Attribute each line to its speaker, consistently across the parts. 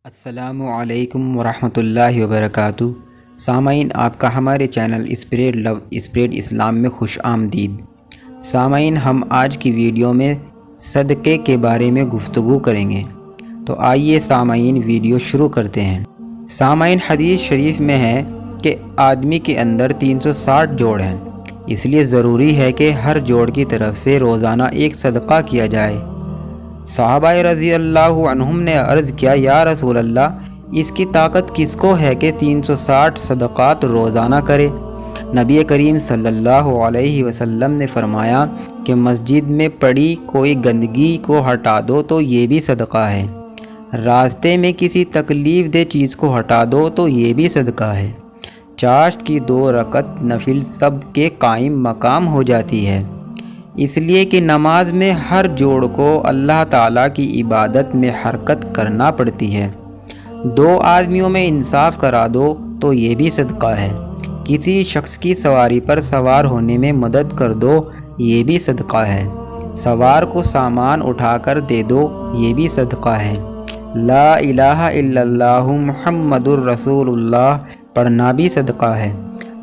Speaker 1: السلام علیکم ورحمۃ اللہ وبرکاتہ۔ سامعین، آپ کا ہمارے چینل اسپریڈ لو اسپریڈ اسلام میں خوش آمدید۔ سامعین، ہم آج کی ویڈیو میں صدقے کے بارے میں گفتگو کریں گے، تو آئیے سامعین ویڈیو شروع کرتے ہیں۔ سامعین، حدیث شریف میں ہے کہ آدمی کے اندر 360 جوڑ ہیں، اس لیے ضروری ہے کہ ہر جوڑ کی طرف سے روزانہ ایک صدقہ کیا جائے۔ صحابہ رضی اللہ عنہم نے عرض کیا، یا رسول اللہ، اس کی طاقت کس کو ہے کہ 360 صدقات روزانہ کرے؟ نبی کریم صلی اللہ علیہ وسلم نے فرمایا کہ مسجد میں پڑی کوئی گندگی کو ہٹا دو تو یہ بھی صدقہ ہے، راستے میں کسی تکلیف دہ چیز کو ہٹا دو تو یہ بھی صدقہ ہے، چاشت کی 2 رکعت نفل سب کے قائم مقام ہو جاتی ہے، اس لیے کہ نماز میں ہر جوڑ کو اللہ تعالیٰ کی عبادت میں حرکت کرنا پڑتی ہے۔ 2 آدمیوں میں انصاف کرا دو تو یہ بھی صدقہ ہے، کسی شخص کی سواری پر سوار ہونے میں مدد کر دو یہ بھی صدقہ ہے، سوار کو سامان اٹھا کر دے دو یہ بھی صدقہ ہے، لا الہ الا اللہ محمد الرسول اللہ پڑھنا بھی صدقہ ہے،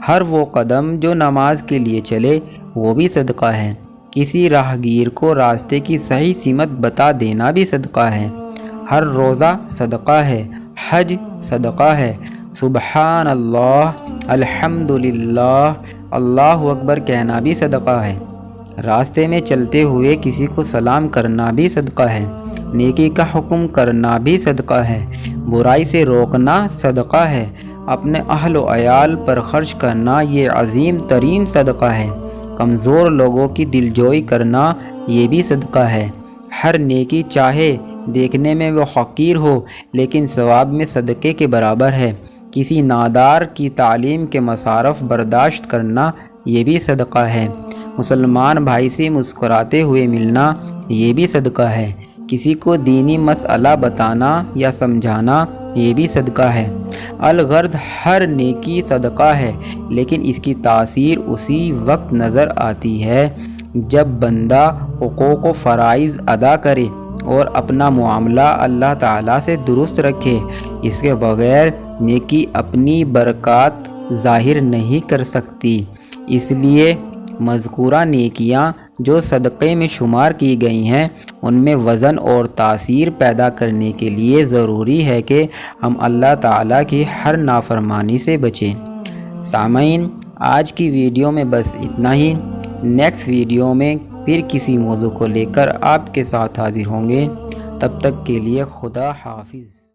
Speaker 1: ہر وہ قدم جو نماز کے لیے چلے وہ بھی صدقہ ہے، کسی راہگیر کو راستے کی صحیح سمت بتا دینا بھی صدقہ ہے، ہر روزہ صدقہ ہے، حج صدقہ ہے، سبحان اللہ، الحمدللہ، اللہ اکبر کہنا بھی صدقہ ہے، راستے میں چلتے ہوئے کسی کو سلام کرنا بھی صدقہ ہے، نیکی کا حکم کرنا بھی صدقہ ہے، برائی سے روکنا صدقہ ہے، اپنے اہل و عیال پر خرچ کرنا یہ عظیم ترین صدقہ ہے، کمزور لوگوں کی دلجوئی کرنا یہ بھی صدقہ ہے، ہر نیکی چاہے دیکھنے میں وہ حقیر ہو لیکن ثواب میں صدقے کے برابر ہے، کسی نادار کی تعلیم کے مصارف برداشت کرنا یہ بھی صدقہ ہے، مسلمان بھائی سے مسکراتے ہوئے ملنا یہ بھی صدقہ ہے، کسی کو دینی مسئلہ بتانا یا سمجھانا یہ بھی صدقہ ہے، الغرض ہر نیکی صدقہ ہے، لیکن اس کی تاثیر اسی وقت نظر آتی ہے جب بندہ حقوق و فرائض ادا کرے اور اپنا معاملہ اللہ تعالیٰ سے درست رکھے، اس کے بغیر نیکی اپنی برکات ظاہر نہیں کر سکتی، اس لیے مذکورہ نیکیاں جو صدقے میں شمار کی گئی ہیں ان میں وزن اور تاثیر پیدا کرنے کے لیے ضروری ہے کہ ہم اللہ تعالیٰ کی ہر نافرمانی سے بچیں۔ سامعین، آج کی ویڈیو میں بس اتنا ہی، نیکسٹ ویڈیو میں پھر کسی موضوع کو لے کر آپ کے ساتھ حاضر ہوں گے، تب تک کے لیے خدا حافظ۔